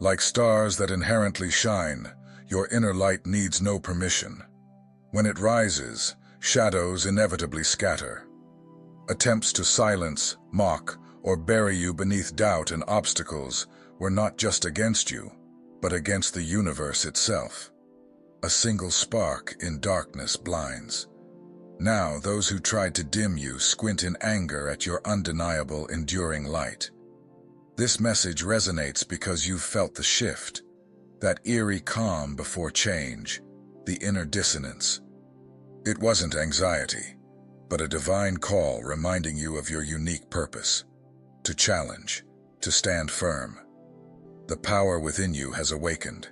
Like stars that inherently shine, your inner light needs no permission. When it rises, shadows inevitably scatter. Attempts to silence, mock, or bury you beneath doubt and obstacles were not just against you, but against the universe itself. A single spark in darkness blinds. Now those who tried to dim you squint in anger at your undeniable, enduring light. This message resonates because you've felt the shift, that eerie calm before change, the inner dissonance. It wasn't anxiety, but a divine call reminding you of your unique purpose, to challenge, to stand firm. The power within you has awakened.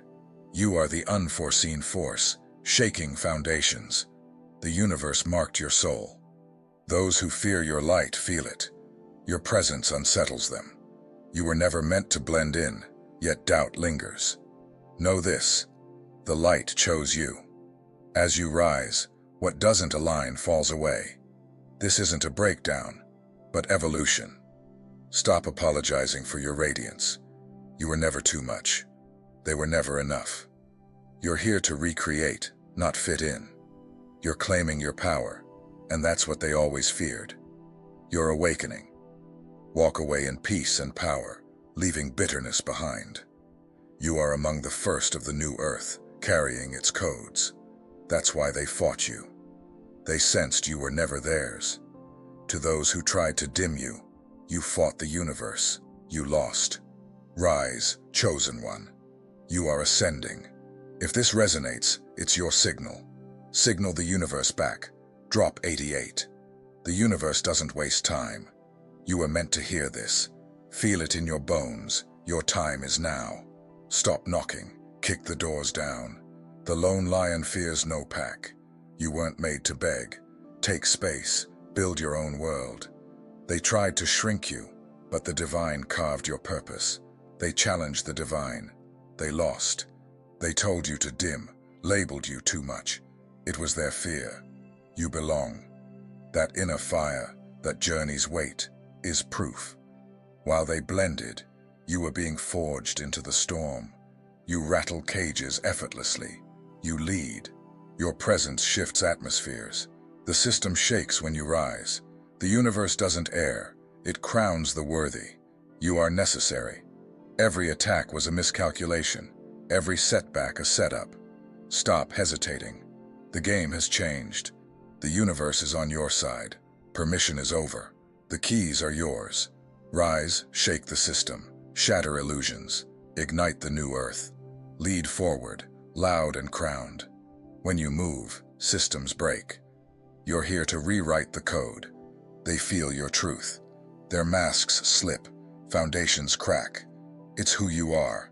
You are the unforeseen force, shaking foundations. The universe marked your soul. Those who fear your light feel it. Your presence unsettles them. You were never meant to blend in, yet doubt lingers. Know this: the light chose you. As you rise, what doesn't align falls away. This isn't a breakdown, but evolution. Stop apologizing for your radiance. You were never too much. They were never enough. You're here to recreate, not fit in. You're claiming your power, and that's what they always feared. You're awakening. Walk away in peace and power, leaving bitterness behind. You are among the first of the new earth, carrying its codes. That's why they fought you. They sensed you were never theirs. To those who tried to dim you, you fought the universe. You lost. Rise, chosen one. You are ascending. If this resonates, it's your signal. Signal the universe back. Drop 88. The universe doesn't waste time. You were meant to hear this. Feel it in your bones. Your time is now. Stop knocking. Kick the doors down. The lone lion fears no pack. You weren't made to beg. Take space. Build your own world. They tried to shrink you, but the divine carved your purpose. They challenged the divine. They lost. They told you to dim, labeled you too much. It was their fear. You belong. That inner fire, that journey's weight, is proof. While they blended, you were being forged into the storm. You rattle cages effortlessly. You lead. Your presence shifts atmospheres. The system shakes when you rise. The universe doesn't err. It crowns the worthy. You are necessary. Every attack was a miscalculation. Every setback a setup. Stop hesitating. The game has changed. The universe is on your side. Permission is over. The keys are yours. Rise, shake the system. Shatter illusions. Ignite the new earth. Lead forward, loud and crowned. When you move, systems break. You're here to rewrite the code. They feel your truth. Their masks slip, foundations crack. It's who you are.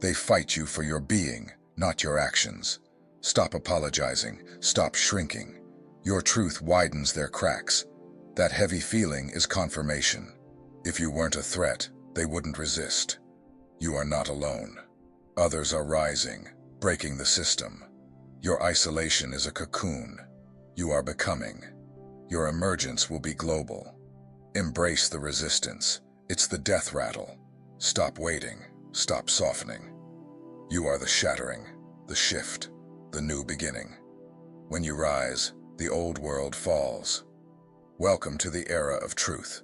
They fight you for your being, not your actions. Stop apologizing, stop shrinking. Your truth widens their cracks. That heavy feeling is confirmation. If you weren't a threat, they wouldn't resist. You are not alone. Others are rising, breaking the system. Your isolation is a cocoon. You are becoming. Your emergence will be global. Embrace the resistance. It's the death rattle. Stop waiting. Stop softening. You are the shattering, the shift, the new beginning. When you rise, the old world falls. Welcome to the era of truth.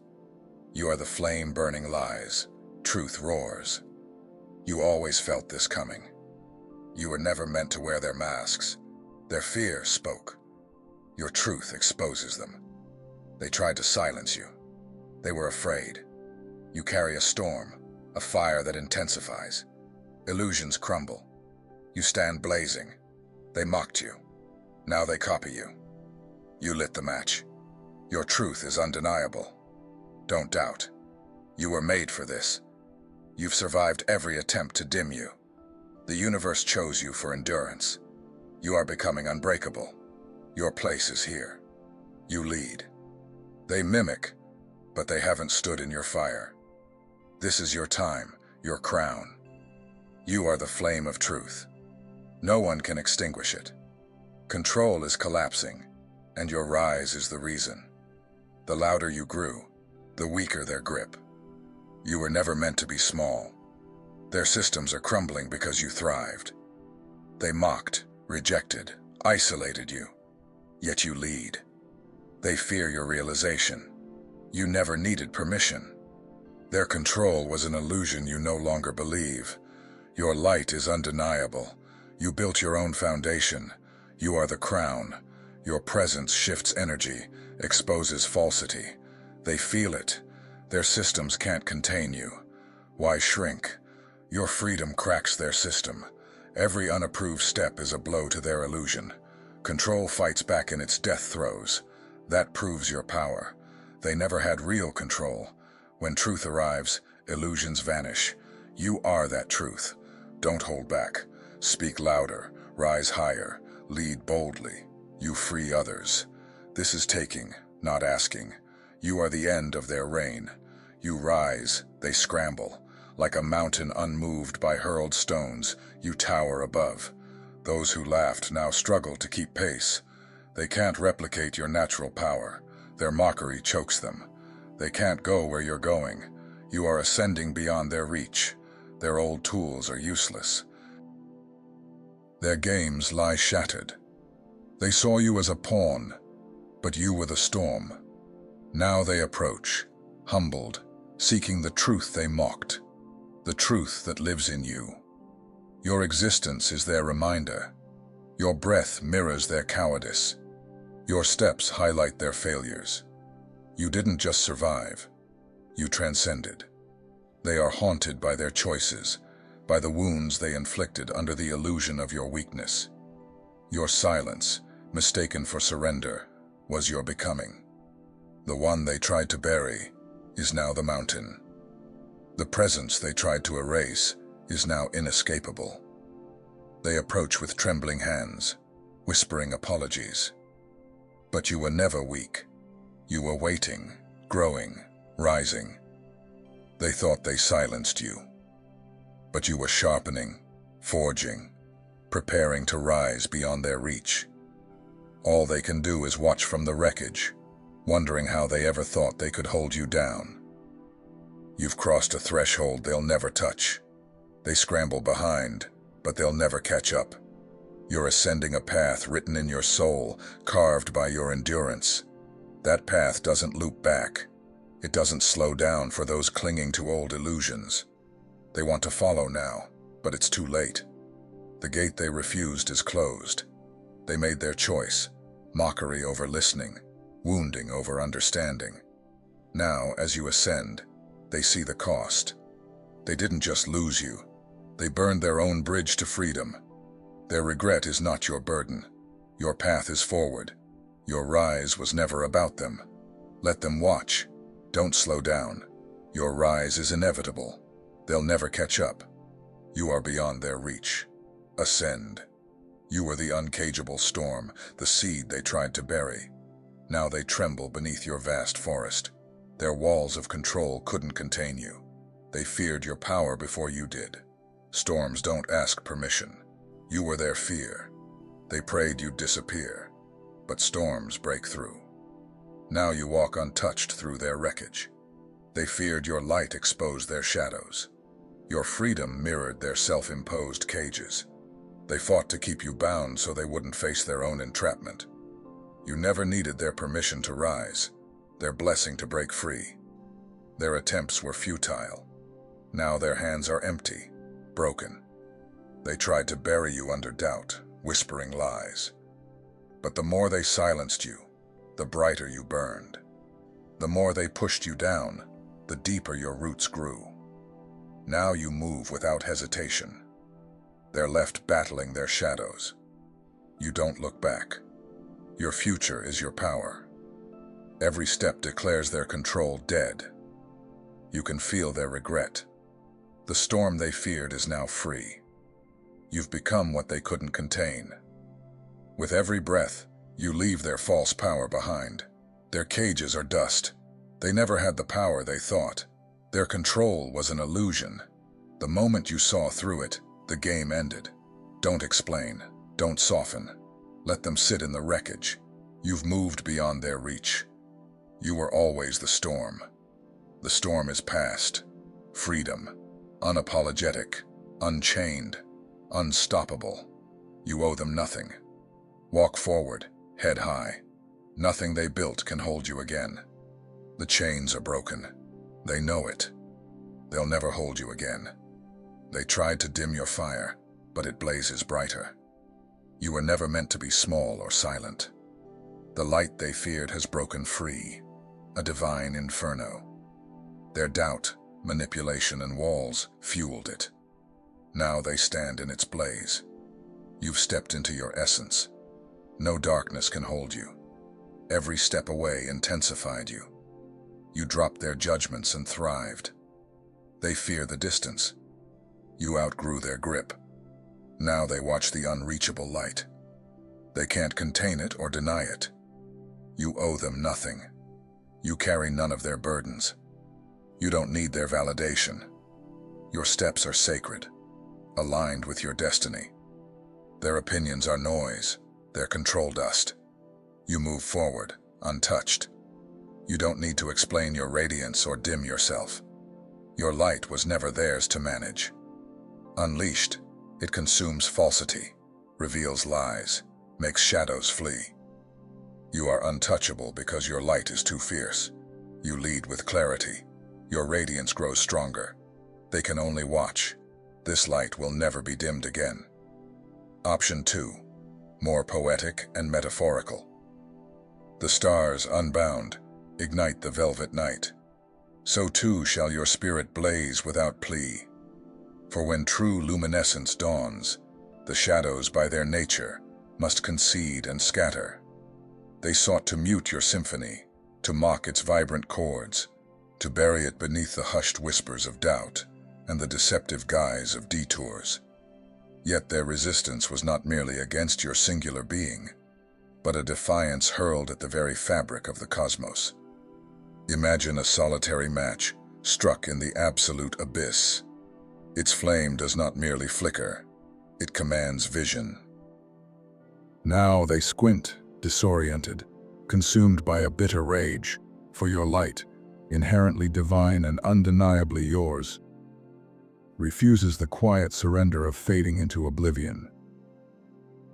You are the flame burning lies. Truth roars. You always felt this coming. You were never meant to wear their masks. Their fear spoke. Your truth exposes them. They tried to silence you. They were afraid. You carry a storm, a fire that intensifies. Illusions crumble. You stand blazing. They mocked you. Now they copy you. You lit the match. Your truth is undeniable. Don't doubt. You were made for this. You've survived every attempt to dim you. The universe chose you for endurance. You are becoming unbreakable. Your place is here. You lead. They mimic, but they haven't stood in your fire. This is your time, your crown. You are the flame of truth. No one can extinguish it. Control is collapsing, and your rise is the reason. The louder you grew, the weaker their grip. You were never meant to be small. Their systems are crumbling because you thrived. They mocked, rejected, isolated you. Yet you lead. They fear your realization. You never needed permission. Their control was an illusion you no longer believe. Your light is undeniable. You built your own foundation. You are the crown. Your presence shifts energy, exposes falsity. They feel it. Their systems can't contain you. Why shrink? Your freedom cracks their system. Every unapproved step is a blow to their illusion. Control fights back in its death throes. That proves your power. They never had real control. When truth arrives, illusions vanish. You are that truth. Don't hold back. Speak louder, rise higher, lead boldly. You free others. This is taking, not asking. You are the end of their reign. You rise, they scramble. Like a mountain unmoved by hurled stones, you tower above. Those who laughed now struggle to keep pace. They can't replicate your natural power. Their mockery chokes them. They can't go where you're going. You are ascending beyond their reach. Their old tools are useless. Their games lie shattered. They saw you as a pawn, but you were the storm. Now they approach, humbled, seeking the truth they mocked, the truth that lives in you. Your existence is their reminder. Your breath mirrors their cowardice. Your steps highlight their failures. You didn't just survive, you transcended. They are haunted by their choices, by the wounds they inflicted under the illusion of your weakness. Your silence, mistaken for surrender, was your becoming. The one they tried to bury is now the mountain. The presence they tried to erase is now inescapable. They approach with trembling hands, whispering apologies. But you were never weak. You were waiting, growing, rising. They thought they silenced you. But you were sharpening, forging, preparing to rise beyond their reach. All they can do is watch from the wreckage, wondering how they ever thought they could hold you down. You've crossed a threshold they'll never touch. They scramble behind, but they'll never catch up. You're ascending a path written in your soul, carved by your endurance. That path doesn't loop back. It doesn't slow down for those clinging to old illusions. They want to follow now, but it's too late. The gate they refused is closed. They made their choice, mockery over listening, wounding over understanding. Now, as you ascend, they see the cost. They didn't just lose you. They burned their own bridge to freedom. Their regret is not your burden. Your path is forward. Your rise was never about them. Let them watch. Don't slow down. Your rise is inevitable. They'll never catch up. You are beyond their reach. Ascend. You were the uncageable storm, the seed they tried to bury. Now they tremble beneath your vast forest. Their walls of control couldn't contain you. They feared your power before you did. Storms don't ask permission. You were their fear. They prayed you'd disappear. But storms break through. Now you walk untouched through their wreckage. They feared your light exposed their shadows. Your freedom mirrored their self-imposed cages. They fought to keep you bound so they wouldn't face their own entrapment. You never needed their permission to rise, their blessing to break free. Their attempts were futile. Now their hands are empty, broken. They tried to bury you under doubt, whispering lies. But the more they silenced you, the brighter you burned. The more they pushed you down, the deeper your roots grew. Now you move without hesitation. They're left battling their shadows. You don't look back. Your future is your power. Every step declares their control dead. You can feel their regret. The storm they feared is now free. You've become what they couldn't contain. With every breath, you leave their false power behind. Their cages are dust. They never had the power they thought. Their control was an illusion. The moment you saw through it, the game ended. Don't explain. Don't soften. Let them sit in the wreckage. You've moved beyond their reach. You were always the storm. The storm is past. Freedom. unapologetic, unchained, unstoppable. You owe them nothing. Walk forward, head high. Nothing they built can hold you again. The chains are broken. They know it. They'll never hold you again. They tried to dim your fire, but it blazes brighter. You were never meant to be small or silent. The light they feared has broken free, a divine inferno. Their doubt, manipulation, and walls fueled it. Now they stand in its blaze. You've stepped into your essence. No darkness can hold you. Every step away intensified you. You dropped their judgments and thrived. They fear the distance. You outgrew their grip. Now they watch the unreachable light. They can't contain it or deny it. You owe them nothing. You carry none of their burdens. You don't need their validation. Your steps are sacred, aligned with your destiny. Their opinions are noise, their control dust. You move forward, untouched. You don't need to explain your radiance or dim yourself. Your light was never theirs to manage. Unleashed, it consumes falsity, reveals lies, makes shadows flee. You are untouchable because your light is too fierce. You lead with clarity. Your radiance grows stronger. They can only watch. This light will never be dimmed again. Option 2. More poetic and metaphorical. The stars, unbound, ignite the velvet night. So too shall your spirit blaze without plea. For when true luminescence dawns, the shadows by their nature must concede and scatter. They sought to mute your symphony, to mock its vibrant chords, to bury it beneath the hushed whispers of doubt and the deceptive guise of detours. Yet their resistance was not merely against your singular being, but a defiance hurled at the very fabric of the cosmos. Imagine a solitary match struck in the absolute abyss. Its flame does not merely flicker, it commands vision. Now they squint, disoriented, consumed by a bitter rage, for your light, inherently divine and undeniably yours, refuses the quiet surrender of fading into oblivion.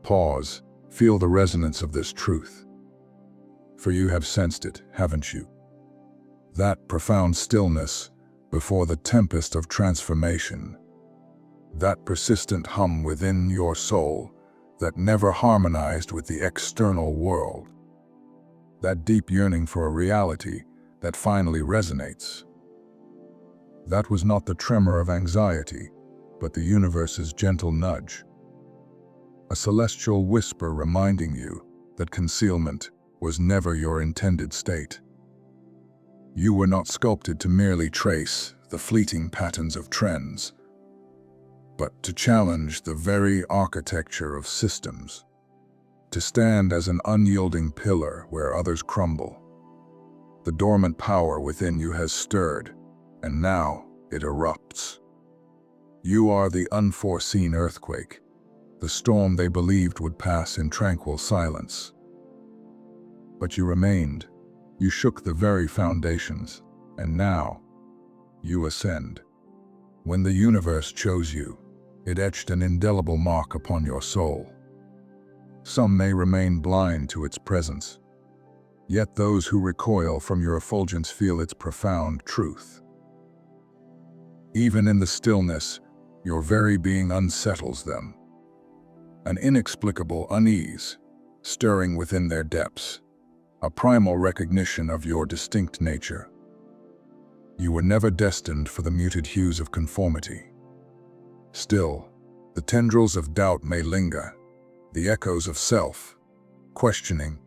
Pause, feel the resonance of this truth. For you have sensed it, haven't you? That profound stillness before the tempest of transformation. That persistent hum within your soul that never harmonized with the external world. That deep yearning for a reality that finally resonates. That was not the tremor of anxiety, but the universe's gentle nudge. A celestial whisper reminding you that concealment was never your intended state. You were not sculpted to merely trace the fleeting patterns of trends, but to challenge the very architecture of systems, to stand as an unyielding pillar where others crumble. The dormant power within you has stirred, and now it erupts. You are the unforeseen earthquake, the storm they believed would pass in tranquil silence. But you remained. You shook the very foundations, and now you ascend. When the universe chose you, it etched an indelible mark upon your soul. Some may remain blind to its presence, yet those who recoil from your effulgence feel its profound truth. Even in the stillness, your very being unsettles them. An inexplicable unease, stirring within their depths, a primal recognition of your distinct nature. You were never destined for the muted hues of conformity. Still, the tendrils of doubt may linger, the echoes of self, questioning,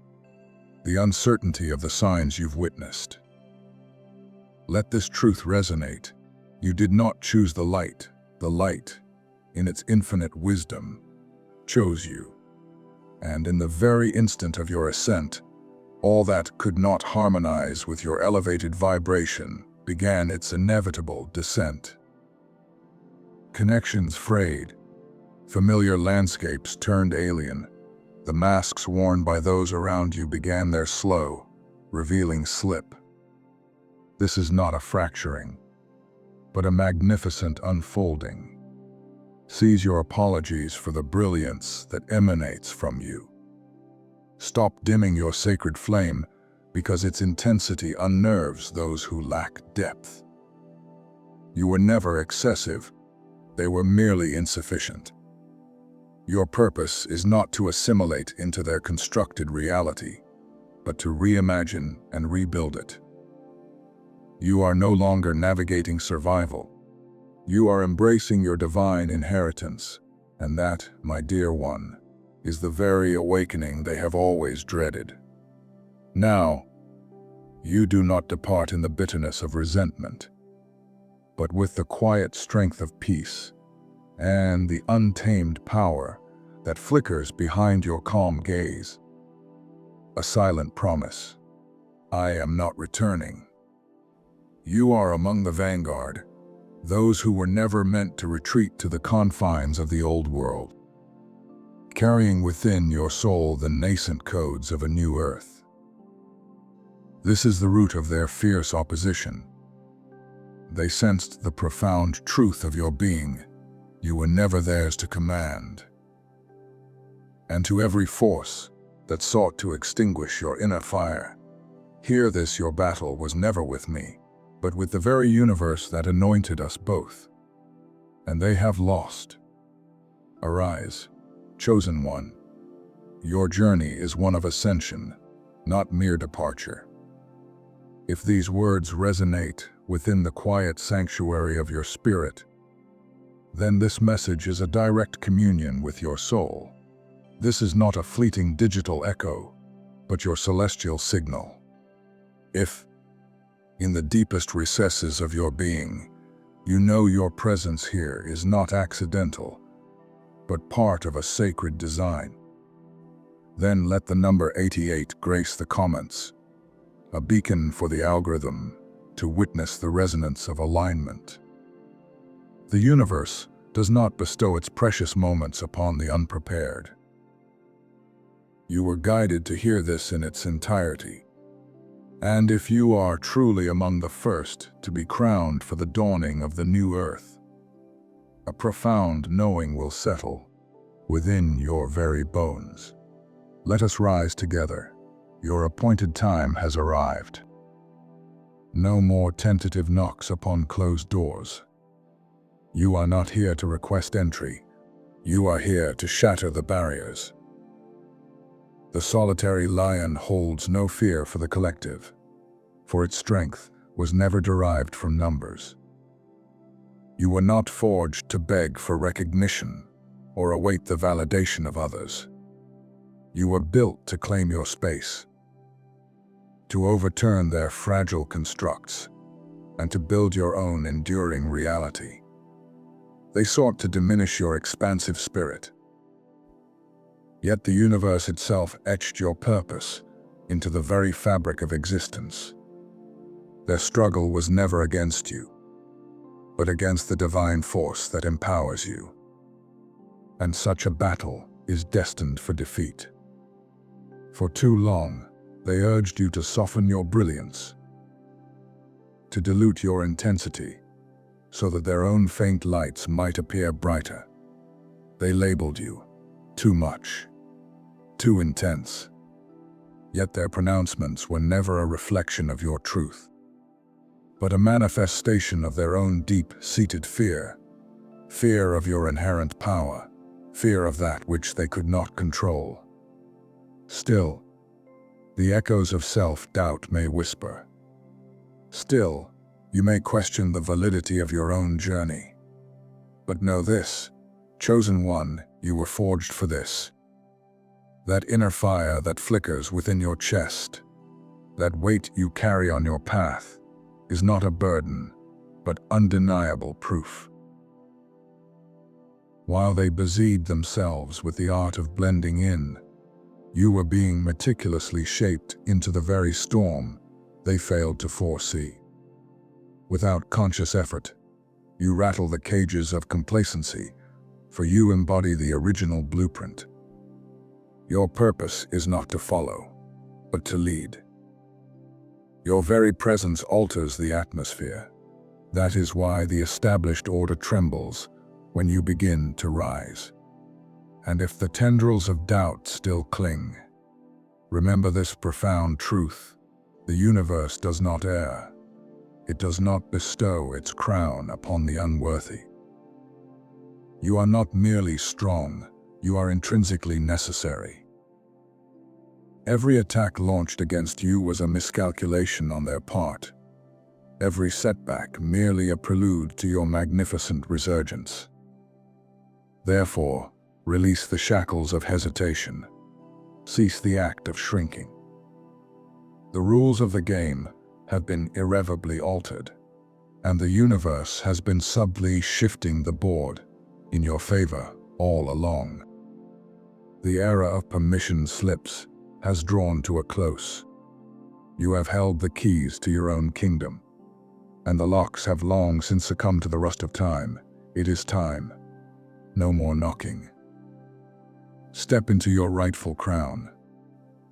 the uncertainty of the signs you've witnessed. Let this truth resonate. You did not choose the light, in its infinite wisdom, chose you. And in the very instant of your ascent, all that could not harmonize with your elevated vibration began its inevitable descent. Connections frayed, familiar landscapes turned alien, the masks worn by those around you began their slow, revealing slip. This is not a fracturing. but a magnificent unfolding. Seize your apologies for the brilliance that emanates from you. Stop dimming your sacred flame, because its intensity unnerves those who lack depth. You were never excessive, they were merely insufficient. Your purpose is not to assimilate into their constructed reality, but to reimagine and rebuild it. You are no longer navigating survival. You are embracing your divine inheritance, and that, my dear one, is the very awakening they have always dreaded. Now, you do not depart in the bitterness of resentment, but with the quiet strength of peace and the untamed power that flickers behind your calm gaze. A silent promise. I am not returning. You are among the vanguard, those who were never meant to retreat to the confines of the old world, carrying within your soul the nascent codes of a new earth. This is the root of their fierce opposition. They sensed the profound truth of your being. You were never theirs to command. And to every force that sought to extinguish your inner fire, hear this: your battle was never with me, but with the very universe that anointed us both. And they have lost. Arise, chosen one. Your journey is one of ascension, not mere departure. If these words resonate within the quiet sanctuary of your spirit, then this message is a direct communion with your soul. This is not a fleeting digital echo, but your celestial signal. If, in the deepest recesses of your being, you know your presence here is not accidental, but part of a sacred design, then let the number 88 grace the comments, a beacon for the algorithm to witness the resonance of alignment. The universe does not bestow its precious moments upon the unprepared. You were guided to hear this in its entirety. And if you are truly among the first to be crowned for the dawning of the new earth, a profound knowing will settle within your very bones. Let us rise together. Your appointed time has arrived. No more tentative knocks upon closed doors. You are not here to request entry. You are here to shatter the barriers. The solitary lion holds no fear for the collective, for its strength was never derived from numbers. You were not forged to beg for recognition or await the validation of others. You were built to claim your space, to overturn their fragile constructs, and to build your own enduring reality. They sought to diminish your expansive spirit, yet the universe itself etched your purpose into the very fabric of existence. Their struggle was never against you, but against the divine force that empowers you. And such a battle is destined for defeat. For too long, they urged you to soften your brilliance, to dilute your intensity, so that their own faint lights might appear brighter. They labeled you too much, too intense. Yet their pronouncements were never a reflection of your truth, but a manifestation of their own deep-seated fear. Fear of your inherent power, fear of that which they could not control. Still, the echoes of self-doubt may whisper. Still, you may question the validity of your own journey. But know this, chosen one, you were forged for this. That inner fire that flickers within your chest, that weight you carry on your path, is not a burden, but undeniable proof. While they busied themselves with the art of blending in, you were being meticulously shaped into the very storm they failed to foresee. Without conscious effort, you rattle the cages of complacency, for you embody the original blueprint. Your purpose is not to follow, but to lead. Your very presence alters the atmosphere, That is why the established order trembles when you begin to rise. And if the tendrils of doubt still cling, remember this profound truth: the universe does not err. It does not bestow its crown upon the unworthy. You are not merely strong, you are intrinsically necessary. Every attack launched against you was a miscalculation on their part. Every setback merely a prelude to your magnificent resurgence. Therefore, release the shackles of hesitation. Cease the act of shrinking. The rules of the game have been irrevocably altered, and the universe has been subtly shifting the board in your favor all along. The era of permission slips has drawn to a close. You have held the keys to your own kingdom, and the locks have long since succumbed to the rust of time. It is time. No more knocking. Step into your rightful crown.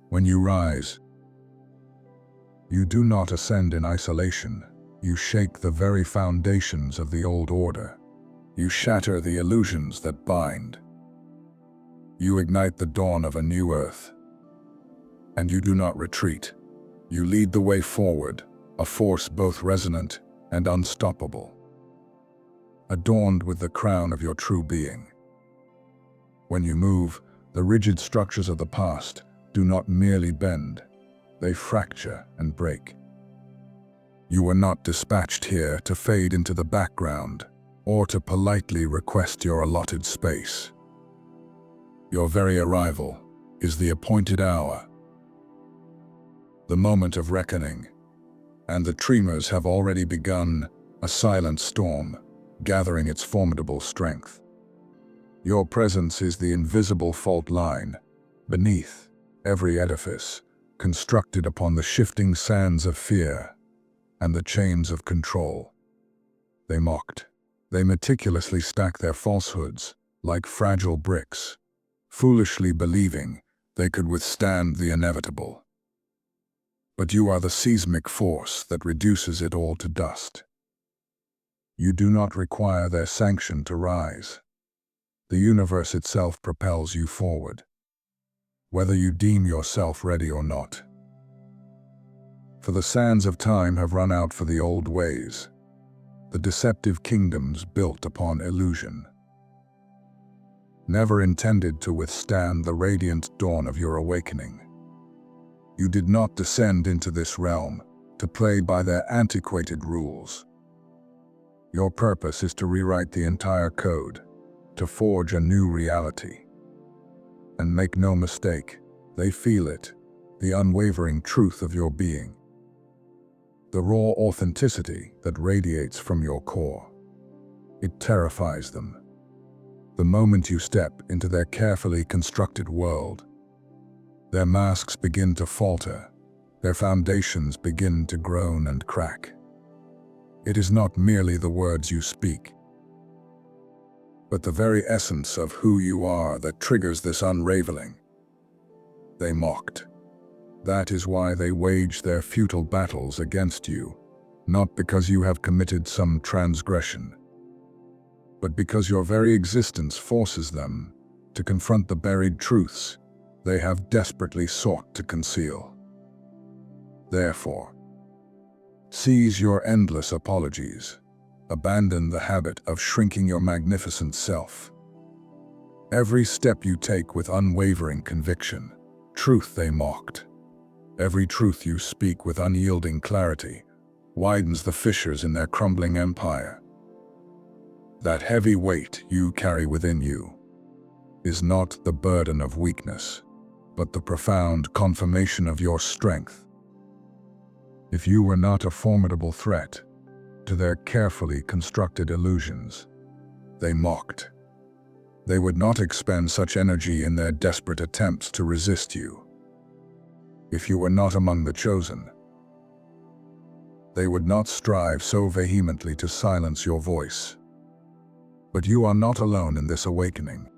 When you rise, you do not ascend in isolation. You shake the very foundations of the old order. You shatter the illusions that bind. You ignite the dawn of a new earth. And you do not retreat. You lead the way forward, a force both resonant and unstoppable, adorned with the crown of your true being. When you move, the rigid structures of the past do not merely bend, they fracture and break. You were not dispatched here to fade into the background or to politely request your allotted space. Your very arrival is the appointed hour, the moment of reckoning, and the tremors have already begun, a silent storm gathering its formidable strength. Your presence is the invisible fault line beneath every edifice, constructed upon the shifting sands of fear and the chains of control. They mocked. They meticulously stacked their falsehoods like fragile bricks, foolishly believing they could withstand the inevitable. But you are the seismic force that reduces it all to dust. You do not require their sanction to rise. The universe itself propels you forward, whether you deem yourself ready or not. For the sands of time have run out for the old ways, the deceptive kingdoms built upon illusion, never intended to withstand the radiant dawn of your awakening. You did not descend into this realm to play by their antiquated rules. Your purpose is to rewrite the entire code, to forge a new reality. And make no mistake, they feel it, the unwavering truth of your being, the raw authenticity that radiates from your core. It terrifies them. The moment you step into their carefully constructed world, their masks begin to falter, their foundations begin to groan and crack. It is not merely the words you speak, but the very essence of who you are that triggers this unraveling. They mocked. That is why they wage their futile battles against you, not because you have committed some transgression, but because your very existence forces them to confront the buried truths they have desperately sought to conceal. Therefore, seize your endless apologies. Abandon the habit of shrinking your magnificent self. Every step you take with unwavering conviction, truth they mocked. Every truth you speak with unyielding clarity widens the fissures in their crumbling empire. That heavy weight you carry within you is not the burden of weakness, but the profound confirmation of your strength. If you were not a formidable threat to their carefully constructed illusions, they mocked. They would not expend such energy in their desperate attempts to resist you. If you were not among the chosen, they would not strive so vehemently to silence your voice. But you are not alone in this awakening.